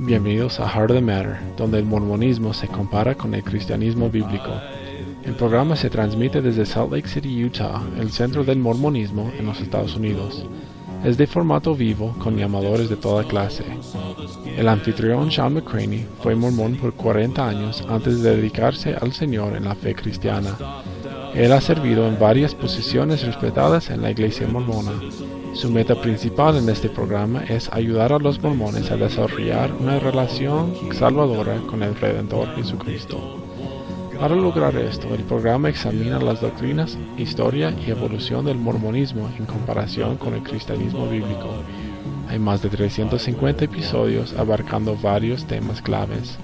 Bienvenidos a Heart of the Matter, donde el mormonismo se compara con el cristianismo bíblico. El programa se transmite desde Salt Lake City, Utah, el centro del mormonismo en los Estados Unidos. Es de formato vivo, con llamadores de toda clase. El anfitrión Sean McCraney fue mormón por 40 años antes de dedicarse al Señor en la fe cristiana. Él ha servido en varias posiciones respetadas en la iglesia mormona. Su meta principal en este programa es ayudar a los mormones a desarrollar una relación salvadora con el Redentor Jesucristo. Para lograr esto, el programa examina las doctrinas, historia y evolución del mormonismo en comparación con el cristianismo bíblico. Hay más de 350 episodios abarcando varios temas claves.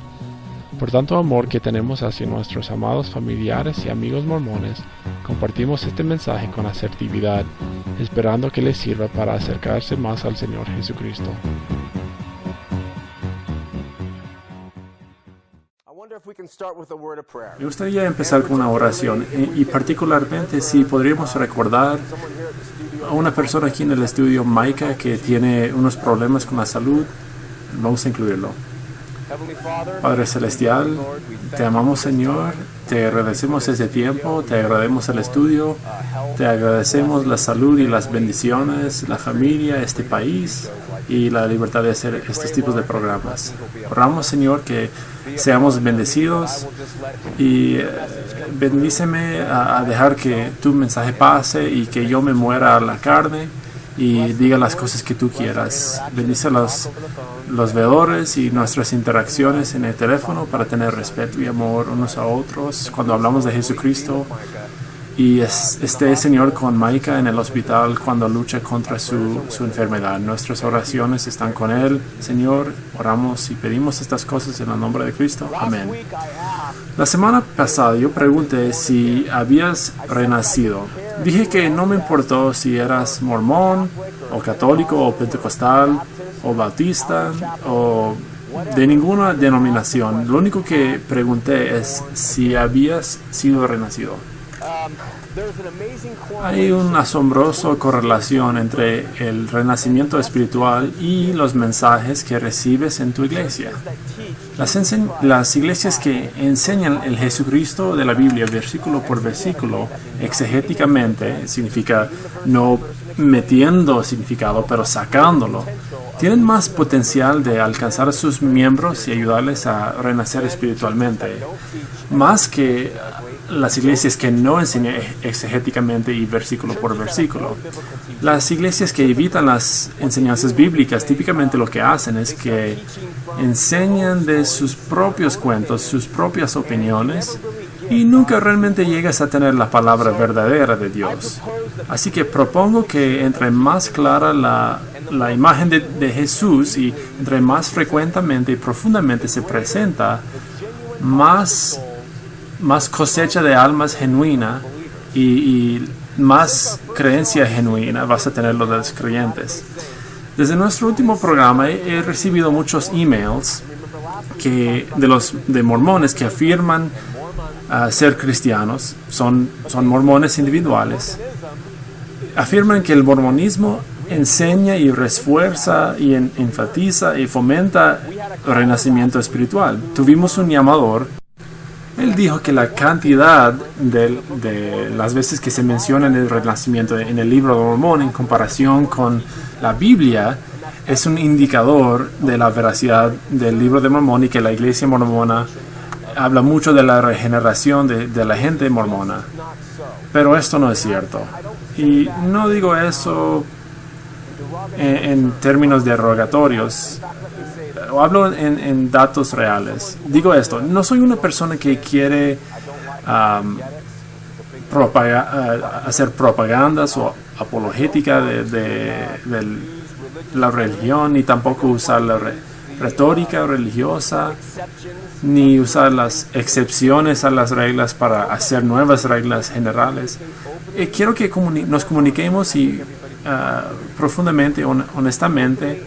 Por tanto amor que tenemos hacia nuestros amados familiares y amigos mormones, compartimos este mensaje con asertividad, esperando que les sirva para acercarse más al Señor Jesucristo. Me gustaría empezar con una oración y particularmente si podríamos recordar a una persona aquí en el estudio, Micah, que tiene unos problemas con la salud. Vamos a incluirlo. Padre Celestial, te amamos, Señor, te agradecemos este tiempo, te agradecemos el estudio, te agradecemos la salud y las bendiciones, la familia, este país y la libertad de hacer estos tipos de programas. Oramos, Señor, que seamos bendecidos y bendíceme a dejar que tu mensaje pase y que yo me muera a la carne y diga las cosas que tú quieras. Bendice los veedores y nuestras interacciones en el teléfono para tener respeto y amor unos a otros cuando hablamos de Jesucristo. Y esté, Señor, con Micah en el hospital cuando lucha contra su enfermedad. Nuestras oraciones están con él. Señor, oramos y pedimos estas cosas en el nombre de Cristo. Amén. La semana pasada yo pregunté si habías renacido. Dije que no me importó si eras mormón, o católico, o pentecostal, o bautista, o de ninguna denominación. Lo único que pregunté es si habías sido renacido. Hay una asombrosa correlación entre el renacimiento espiritual y los mensajes que recibes en tu iglesia. Las iglesias que enseñan el Jesucristo de la Biblia, versículo por versículo, exegéticamente, significa no metiendo significado, pero sacándolo, tienen más potencial de alcanzar a sus miembros y ayudarles a renacer espiritualmente, más que las iglesias que no enseñan exegéticamente y versículo por versículo. Las iglesias que evitan las enseñanzas bíblicas típicamente lo que hacen es que enseñan de sus propios cuentos, sus propias opiniones, y nunca realmente llegas a tener la palabra verdadera de Dios. Así que propongo que entre más clara la imagen de Jesús y entre más frecuentemente y profundamente se presenta, más cosecha de almas genuina y más creencia genuina vas a tener los de los creyentes. Desde nuestro último programa he recibido muchos emails de mormones que afirman ser cristianos, son mormones individuales. Afirman que el mormonismo enseña y refuerza y enfatiza y fomenta el renacimiento espiritual. Tuvimos un llamador. Él dijo que la cantidad de las veces que se menciona en el renacimiento en el libro de Mormón en comparación con la Biblia es un indicador de la veracidad del libro de Mormón y que la iglesia mormona habla mucho de la regeneración de la gente mormona. Pero esto no es cierto. Y no digo eso en términos derogatorios. Hablo en datos reales. Digo esto, no soy una persona que quiere hacer propagandas o apologética de la religión, ni tampoco usar la retórica religiosa, ni usar las excepciones a las reglas para hacer nuevas reglas generales. Quiero que nos comuniquemos y profundamente, honestamente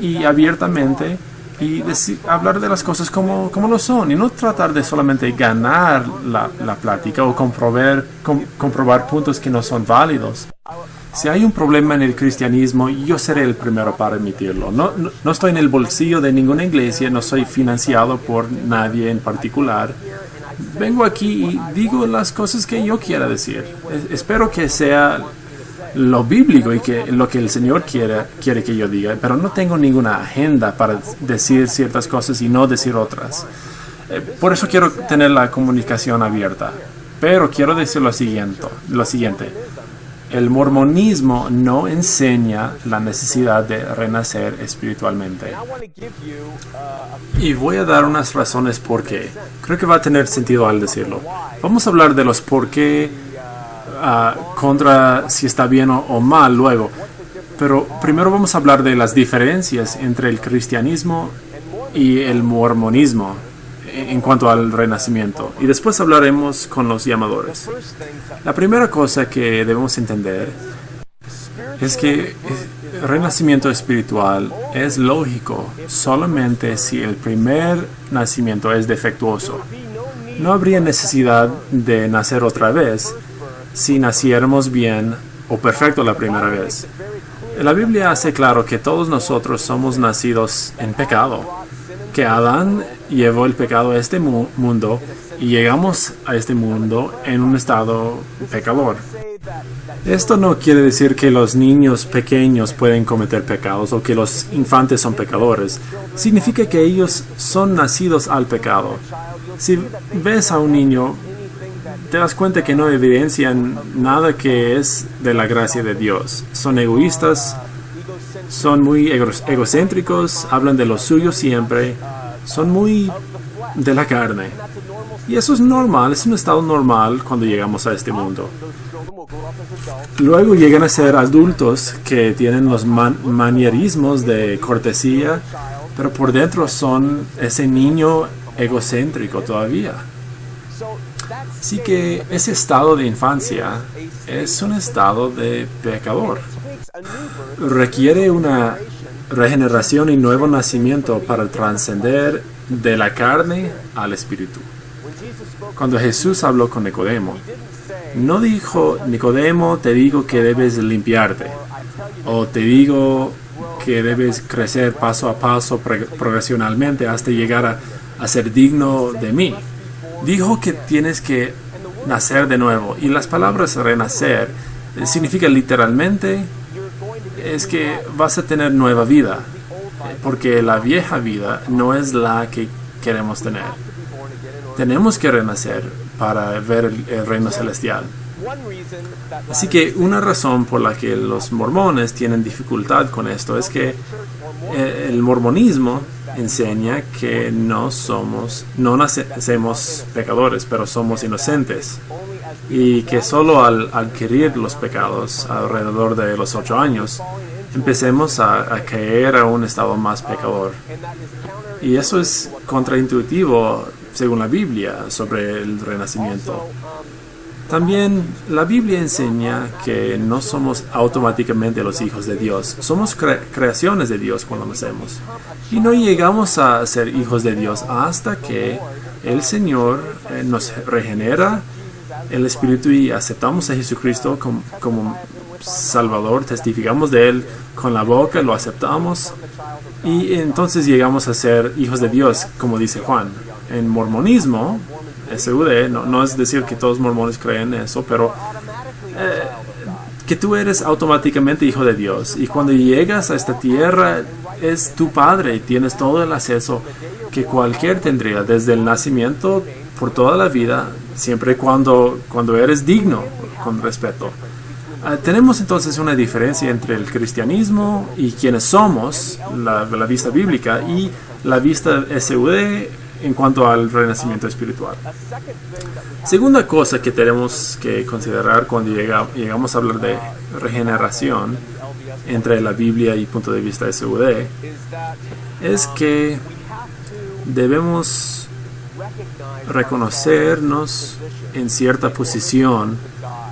y abiertamente y hablar de las cosas como lo son y no tratar de solamente ganar la plática o comprobar puntos que no son válidos. Si hay un problema en el cristianismo, yo seré el primero para admitirlo. No estoy en el bolsillo de ninguna iglesia, no soy financiado por nadie en particular. Vengo aquí y digo las cosas que yo quiera decir. Espero que sea lo bíblico y que lo que el Señor quiere que yo diga, pero no tengo ninguna agenda para decir ciertas cosas y no decir otras. Por eso quiero tener la comunicación abierta. Pero quiero decir lo siguiente. El mormonismo no enseña la necesidad de renacer espiritualmente. Y voy a dar unas razones por qué. Creo que va a tener sentido al decirlo. Vamos a hablar de los por qué contra si está bien o mal luego. Pero primero vamos a hablar de las diferencias entre el cristianismo y el mormonismo en cuanto al renacimiento, y después hablaremos con los llamadores. La primera cosa que debemos entender es que el renacimiento espiritual es lógico solamente si el primer nacimiento es defectuoso. No habría necesidad de nacer otra vez si naciéramos bien o perfecto la primera vez. La Biblia hace claro que todos nosotros somos nacidos en pecado, que Adán llevó el pecado a este mundo y llegamos a este mundo en un estado pecador. Esto no quiere decir que los niños pequeños pueden cometer pecados o que los infantes son pecadores. Significa que ellos son nacidos al pecado. Si ves a un niño, te das cuenta que no evidencian nada que es de la gracia de Dios. Son egoístas, son muy egocéntricos, hablan de lo suyo siempre, son muy de la carne. Y eso es normal, es un estado normal cuando llegamos a este mundo. Luego llegan a ser adultos que tienen los manierismos de cortesía, pero por dentro son ese niño egocéntrico todavía. Así que ese estado de infancia es un estado de pecador. Requiere una regeneración y nuevo nacimiento para trascender de la carne al espíritu. Cuando Jesús habló con Nicodemo, no dijo: Nicodemo, te digo que debes limpiarte, o te digo que debes crecer paso a paso progresionalmente hasta llegar a ser digno de mí. Dijo que tienes que nacer de nuevo, y las palabras renacer significa literalmente es que vas a tener nueva vida, porque la vieja vida no es la que queremos tener. Tenemos que renacer para ver el reino celestial. Así que una razón por la que los mormones tienen dificultad con esto es que el mormonismo enseña que no nacemos pecadores, pero somos inocentes, y que solo al adquirir los pecados alrededor de los 8 años empecemos a caer a un estado más pecador. Y eso es contraintuitivo según la Biblia sobre el renacimiento. También la Biblia enseña que no somos automáticamente los hijos de Dios. Somos creaciones de Dios cuando nacemos. Y no llegamos a ser hijos de Dios hasta que el Señor nos regenera el Espíritu y aceptamos a Jesucristo como Salvador, testificamos de Él con la boca, lo aceptamos, y entonces llegamos a ser hijos de Dios, como dice Juan. En mormonismo, SUD, no es decir que todos los mormones creen eso, pero que tú eres automáticamente hijo de Dios, y cuando llegas a esta tierra es tu padre y tienes todo el acceso que cualquier tendría desde el nacimiento por toda la vida, siempre cuando eres digno, con respeto. Tenemos entonces una diferencia entre el cristianismo y quienes somos, la vista bíblica, y la vista SUD en cuanto al renacimiento espiritual. Segunda cosa que tenemos que considerar cuando llegamos a hablar de regeneración entre la Biblia y punto de vista SUD es que debemos reconocernos en cierta posición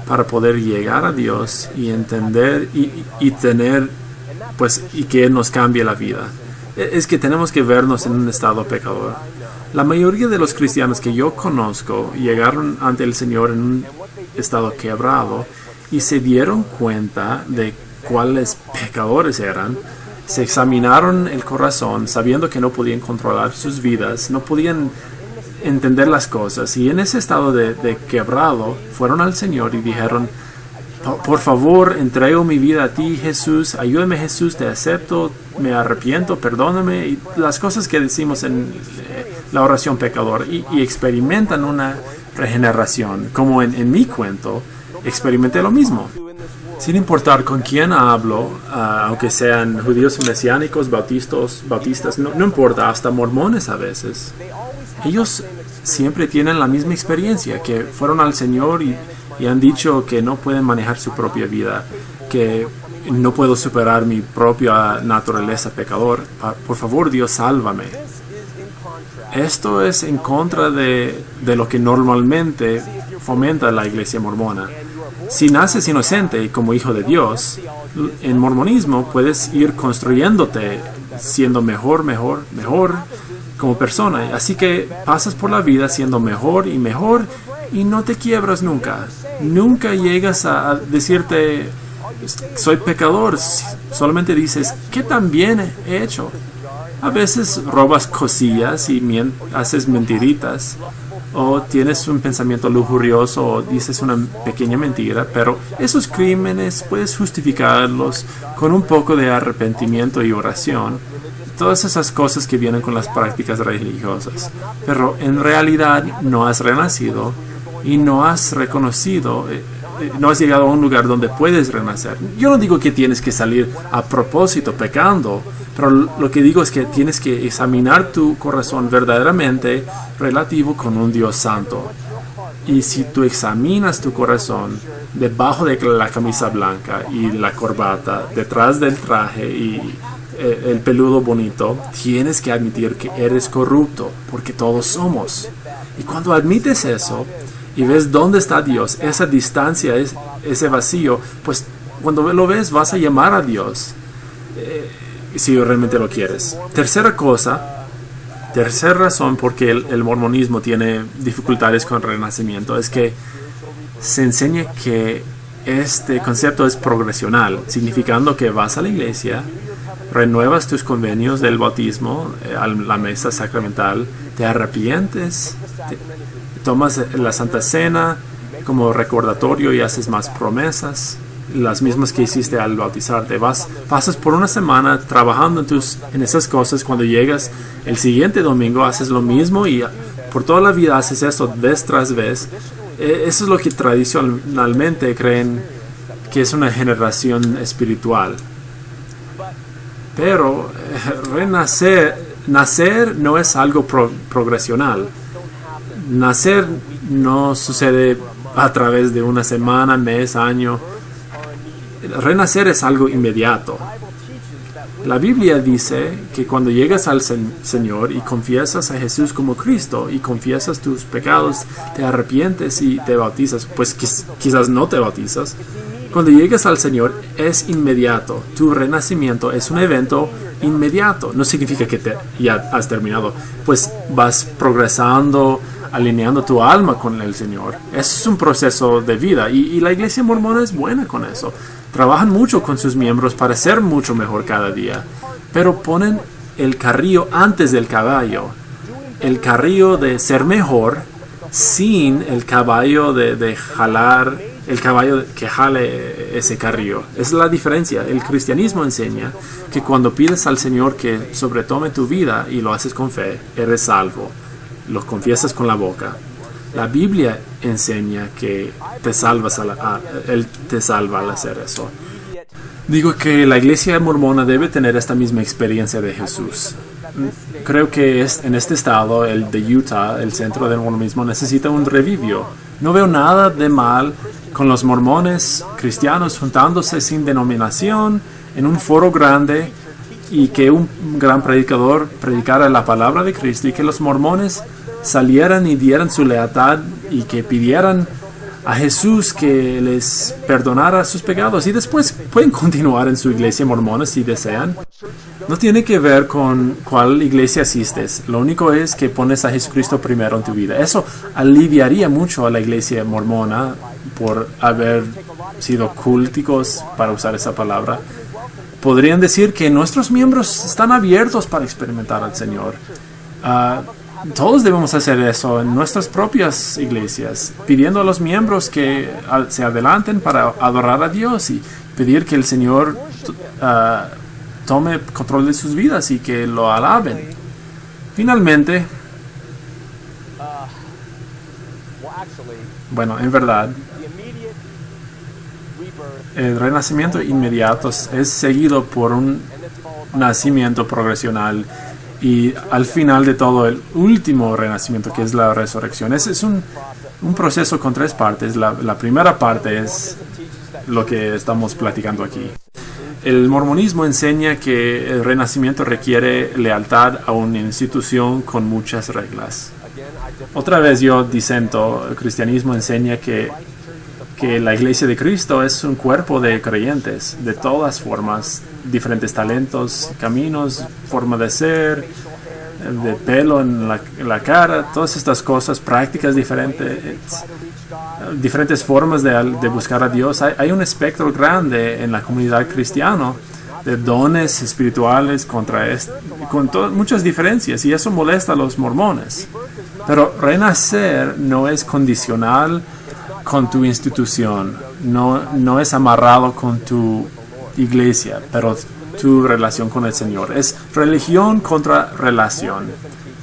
para poder llegar a Dios y entender y tener, pues, y que nos cambie la vida. Es que tenemos que vernos en un estado pecador. La mayoría de los cristianos que yo conozco llegaron ante el Señor en un estado quebrado, y se dieron cuenta de cuáles pecadores eran. Se examinaron el corazón sabiendo que no podían controlar sus vidas, no podían entender las cosas, y en ese estado de quebrado fueron al Señor y dijeron: por favor, entrego mi vida a ti, Jesús, ayúdame, Jesús, te acepto, me arrepiento, perdóname, y las cosas que decimos en la oración pecador, y experimentan una regeneración, como en mi cuento experimenté lo mismo. Sin importar con quién hablo, aunque sean judíos mesiánicos, bautistas, no importa, hasta mormones a veces, ellos siempre tienen la misma experiencia, que fueron al Señor y han dicho que no pueden manejar su propia vida, que no puedo superar mi propia naturaleza pecador. Por favor, Dios, sálvame. Esto es en contra de lo que normalmente fomenta la iglesia mormona. Si naces inocente y como hijo de Dios, en mormonismo puedes ir construyéndote, siendo mejor como persona. Así que pasas por la vida siendo mejor y no te quiebras nunca. Nunca llegas a decirte: soy pecador. Solamente dices: ¿qué tan bien he hecho? A veces robas cosillas y haces mentiritas, o tienes un pensamiento lujurioso, o dices una pequeña mentira, pero esos crímenes puedes justificarlos con un poco de arrepentimiento y oración. Todas esas cosas que vienen con las prácticas religiosas. Pero en realidad no has renacido y no has reconocido, no has llegado a un lugar donde puedes renacer. Yo no digo que tienes que salir a propósito pecando, pero lo que digo es que tienes que examinar tu corazón verdaderamente relativo con un Dios santo. Y si tú examinas tu corazón debajo de la camisa blanca y la corbata, detrás del traje y el peludo bonito, tienes que admitir que eres corrupto, porque todos somos. Y cuando admites eso y ves dónde está Dios, esa distancia, ese vacío, pues cuando lo ves vas a llamar a Dios, si realmente lo quieres. Tercera razón por qué el mormonismo tiene dificultades con el renacimiento es que se enseña que este concepto es progresional, significando que vas a la iglesia, renuevas tus convenios del bautismo, a la mesa sacramental, te arrepientes, tomas la Santa Cena como recordatorio y haces más promesas, las mismas que hiciste al bautizarte. Pasas por una semana trabajando en esas cosas. Cuando llegas el siguiente domingo haces lo mismo y por toda la vida haces esto vez tras vez. Eso es lo que tradicionalmente creen que es una generación espiritual. Pero nacer no es algo progresional. Nacer no sucede a través de una semana, mes, año. Renacer es algo inmediato. La Biblia dice que cuando llegas al Señor y confiesas a Jesús como Cristo y confiesas tus pecados, te arrepientes y te bautizas, pues quizás no te bautizas. Cuando llegas al Señor es inmediato. Tu renacimiento es un evento inmediato. No significa que ya has terminado. Pues vas progresando, alineando tu alma con el Señor. Es un proceso de vida y la iglesia mormona es buena con eso. Trabajan mucho con sus miembros para ser mucho mejor cada día, pero ponen el carrillo antes del caballo. El carrillo de ser mejor sin el caballo de jalar, el caballo que jale ese carrillo. Es la diferencia. El cristianismo enseña que cuando pides al Señor que sobretome tu vida y lo haces con fe, eres salvo. Lo confiesas con la boca. La Biblia enseña que te salvas Él te salva al hacer eso. Digo que la iglesia mormona debe tener esta misma experiencia de Jesús. Creo que en este estado, el de Utah, el centro del mormonismo, necesita un revivio. No veo nada de mal con los mormones cristianos juntándose sin denominación en un foro grande y que un gran predicador predicara la palabra de Cristo y que los mormones salieran y dieran su lealtad y que pidieran a Jesús que les perdonara sus pecados y después pueden continuar en su iglesia mormona si desean. No tiene que ver con cuál iglesia asistes, lo único es que pones a Jesucristo primero en tu vida. Eso aliviaría mucho a la iglesia mormona por haber sido culticos, para usar esa palabra, podrían decir que nuestros miembros están abiertos para experimentar al Señor. Todos debemos hacer eso en nuestras propias iglesias, pidiendo a los miembros que se adelanten para adorar a Dios y pedir que el Señor tome control de sus vidas y que lo alaben. Finalmente, bueno, en verdad, el renacimiento inmediato es seguido por un nacimiento progresional y al final de todo el último renacimiento, que es la resurrección. Es un proceso con tres partes. La primera parte es lo que estamos platicando aquí. El mormonismo enseña que el renacimiento requiere lealtad a una institución con muchas reglas. Otra vez yo disento. El cristianismo enseña que la Iglesia de Cristo es un cuerpo de creyentes de todas formas, diferentes talentos, caminos, forma de ser, de pelo en la cara, todas estas cosas, prácticas diferentes formas de buscar a Dios. Hay un espectro grande en la comunidad cristiana de dones espirituales con muchas diferencias, y eso molesta a los mormones. Pero renacer no es condicional con tu institución, no es amarrado con tu iglesia, pero tu relación con el Señor. Es religión contra relación.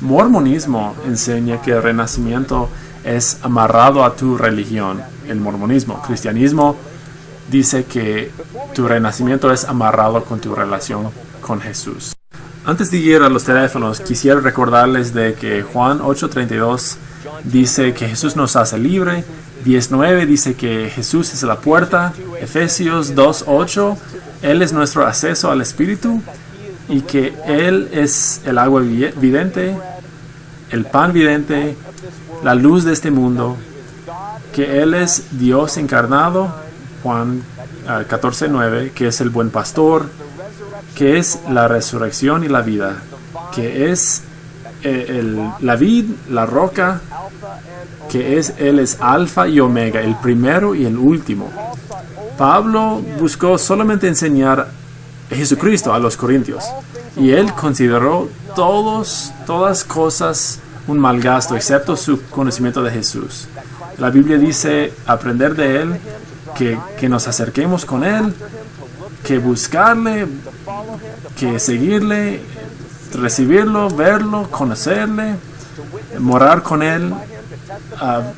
Mormonismo enseña que el renacimiento es amarrado a tu religión. El mormonismo. Cristianismo dice que tu renacimiento es amarrado con tu relación con Jesús. Antes de ir a los teléfonos, quisiera recordarles de que Juan 8:32 dice que Jesús nos hace libre. 10:9 dice que Jesús es la puerta. Efesios 2:8, Él es nuestro acceso al Espíritu, y que Él es el agua viviente, el pan viviente, la luz de este mundo, que Él es Dios encarnado, Juan 14:9, que es el buen pastor, que es la resurrección y la vida, que es la vid, la roca, que Él es alfa y omega, el primero y el último. Pablo buscó solamente enseñar a Jesucristo a los corintios, y él consideró todas cosas un mal gasto, excepto su conocimiento de Jesús. La Biblia dice aprender de Él, que nos acerquemos con Él, que buscarle, que seguirle, recibirlo, verlo, conocerle, morar con Él,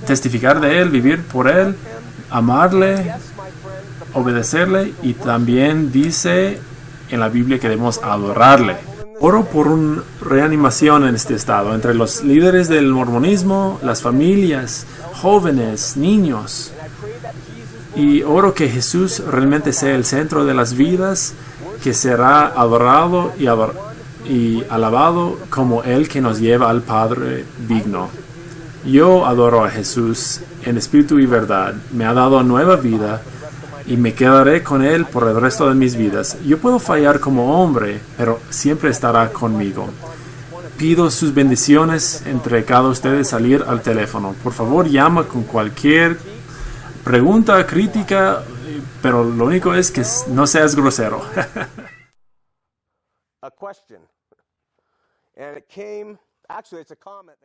testificar de Él, vivir por Él, amarle, obedecerle, y también dice en la Biblia que debemos adorarle. Oro por una reanimación en este estado entre los líderes del mormonismo, las familias, jóvenes, niños. Y oro que Jesús realmente sea el centro de las vidas, que será adorado y alabado como el que nos lleva al Padre digno. Yo adoro a Jesús en espíritu y verdad. Me ha dado nueva vida y me quedaré con Él por el resto de mis vidas. Yo puedo fallar como hombre, pero siempre estará conmigo. Pido sus bendiciones entre cada ustedes salir al teléfono. Por favor, llama con cualquier pregunta, crítica, pero lo único es que no seas grosero. A question. And it came, actually it's a comment.